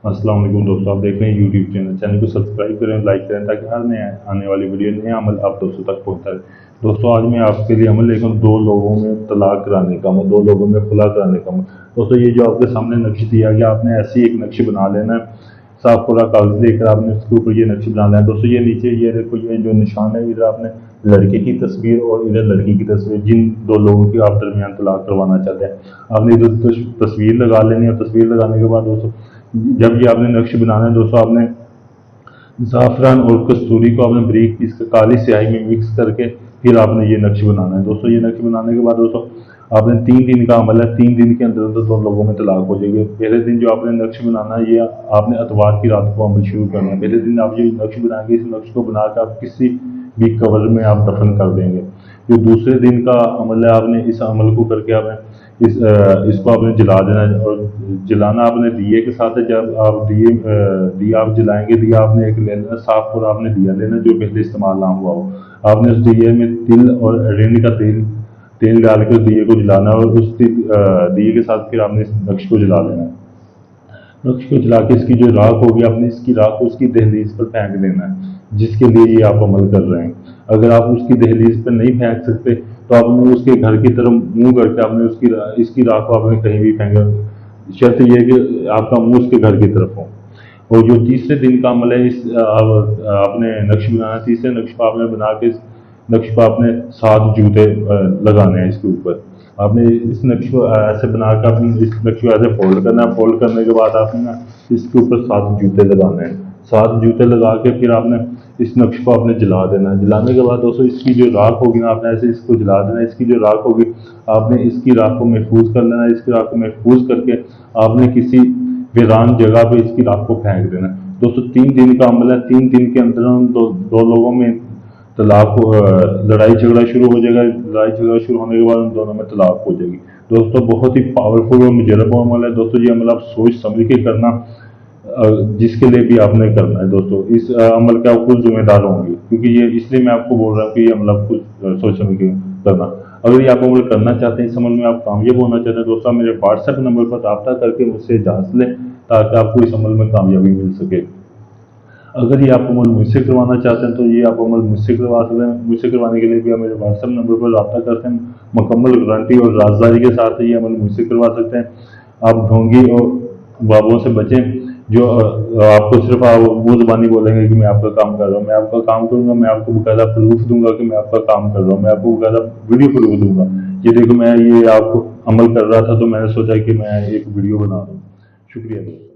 अस्सलाम वालेकुम दोस्तों, आप देख रहे हैं यूट्यूब चैनल को सब्सक्राइब करें, लाइक करें ताकि हर नए आने वाली वीडियो नया अमल आप दोस्तों तक पहुंचता रहे। दोस्तों आज मैं आपके लिए अमल लेकर दो लोगों में तलाक कराने का अमल, दो लोगों में खुला कराने का अमल। दोस्तों ये जो आपके सामने नक्श दिया गया, आपने ऐसे ही एक नक्श बना लेना है। साफ पूरा कागज लेकर आपने उसके ऊपर ये नक्श बनाना है। दोस्तों ये नीचे ये देखो, ये जो निशान है, इधर आपने लड़के की तस्वीर और इधर लड़की की तस्वीर, जिन दो लोगों की आप दरमियान तलाक करवाना चाहते हैं, आपने इधर तस्वीर लगा लेनी है। तस्वीर लगाने के बाद दोस्तों जब ये आपने नक्श बनाना है, दोस्तों आपने ज़ाफ़रान और कस्तूरी को आपने बारीक पीस कर काली स्याही में मिक्स करके फिर आपने ये नक्श बनाना है। दोस्तों ये नक्श बनाने के बाद दोस्तों आपने 3 दिन का अमल है, 3 दिन के अंदर अंदर दोनों लोगों में तलाक हो जाएगी। पहले दिन जो आपने नक्श बनाना है, ये आपने इतवार की रात को अमल शुरू करना है। पहले दिन आप ये नक्श बनाएंगे, इस नक्श को बनाकर आप किसी भी कब्र में आप दफन कर देंगे। जो दूसरे दिन का अमल है, आपने इस अमल को करके आपने इसको आपने जला देना है। और जलाना आपने दिए के साथ है। जब आप दिया आप जलाएंगे, दिया आपने एक लेना, साफ पूरा आपने दिया लेना जो पहले इस्तेमाल ना हुआ हो। आपने उस दिए में तिल और रिंड का तेल डाल के उस दिए को जलाना है, और उस दिए के साथ फिर आपने इस नक्श को जला देना है। नक्श को जला के इसकी जो राख होगी, आपने इसकी राख को उसकी दहलीज पर फेंक देना है, जिसके लिए ये आप अमल कर रहे हैं। अगर आप उसकी दहलीज पर नहीं फेंक सकते तो आपने उसके घर की तरफ मुंह करके आपने इसकी राख को आपने कहीं भी फेंका। शर्त यह है कि आपका मुंह उसके घर की तरफ हो। और जो तीसरे दिन का अमल है, आपने नक्श बनाना। तीसरे नक्श को आपने बना के इस नक्श को आपने 7 जूते लगाने हैं इसके ऊपर। आपने इस नक्श को ऐसे बनाकर अपनी इस नक्श को ऐसे फोल्ड करना है। फोल्ड करने के बाद आपने ना इसके ऊपर 7 जूते लगाने हैं। 7 जूते लगा के फिर आपने इस नक्श को आपने जला देना है। जलाने के बाद दोस्तों इसकी जो राख होगी ना, आपने ऐसे इसको जला देना है। इसकी जो राख होगी, आपने इसकी राख को महफूज कर लेना है। इसकी राख को महफूज करके आपने किसी वीरान जगह पे इसकी राख को फेंक देना है। दोस्तों 3 दिन का अमल है। 3 दिन के अंदर दो लोगों में तलाक लड़ाई झगड़ा शुरू हो जाएगा। लड़ाई झगड़ा शुरू होने के बाद उन दोनों में तलाक हो जाएगी। दोस्तों बहुत ही पावरफुल और मुजरब अमल है। दोस्तों ये अमल आप सोच समझ के करना, जिसके लिए भी आपने करना है। दोस्तों इस अमल के आप खुद जिम्मेदार होंगे, क्योंकि ये इसलिए मैं आपको बोल रहा हूँ कि ये अमल आप खुद सोच समझ के करना। अगर ये आप अमल करना चाहते हैं, इस अमल में आप कामयाब होना चाहते हैं, दोस्तों मेरे व्हाट्सएप नंबर पर रब्ता करके मुझसे जांच लें ताकि आपको इस अमल में कामयाबी मिल सके। अगर ये आप अमल मुझसे करवाना चाहते हैं तो ये आप अमल मुझसे करवा सकते हैं। मुझसे करवाने के लिए भी आप मेरे व्हाट्सएप नंबर पर रब्ता करते हैं। मुकम्मल गारंटी और राजदारी के साथ ये अमल मुझसे करवा सकते हैं। आप ढोंगी और बाबों से बचें, जो आपको सिर्फ आप मुंह ज़बानी बोलेंगे कि मैं आपका काम कर रहा हूँ। मैं आपका काम करूँगा, मैं आपको बकायदा प्रूफ दूंगा कि मैं आपका काम कर रहा हूँ। मैं आपको बकायदा वीडियो प्रूफ दूंगा। ये देखो, मैं ये आपको अमल कर रहा था तो मैंने सोचा कि मैं एक वीडियो बना दूँ। शुक्रिया दोस्तों।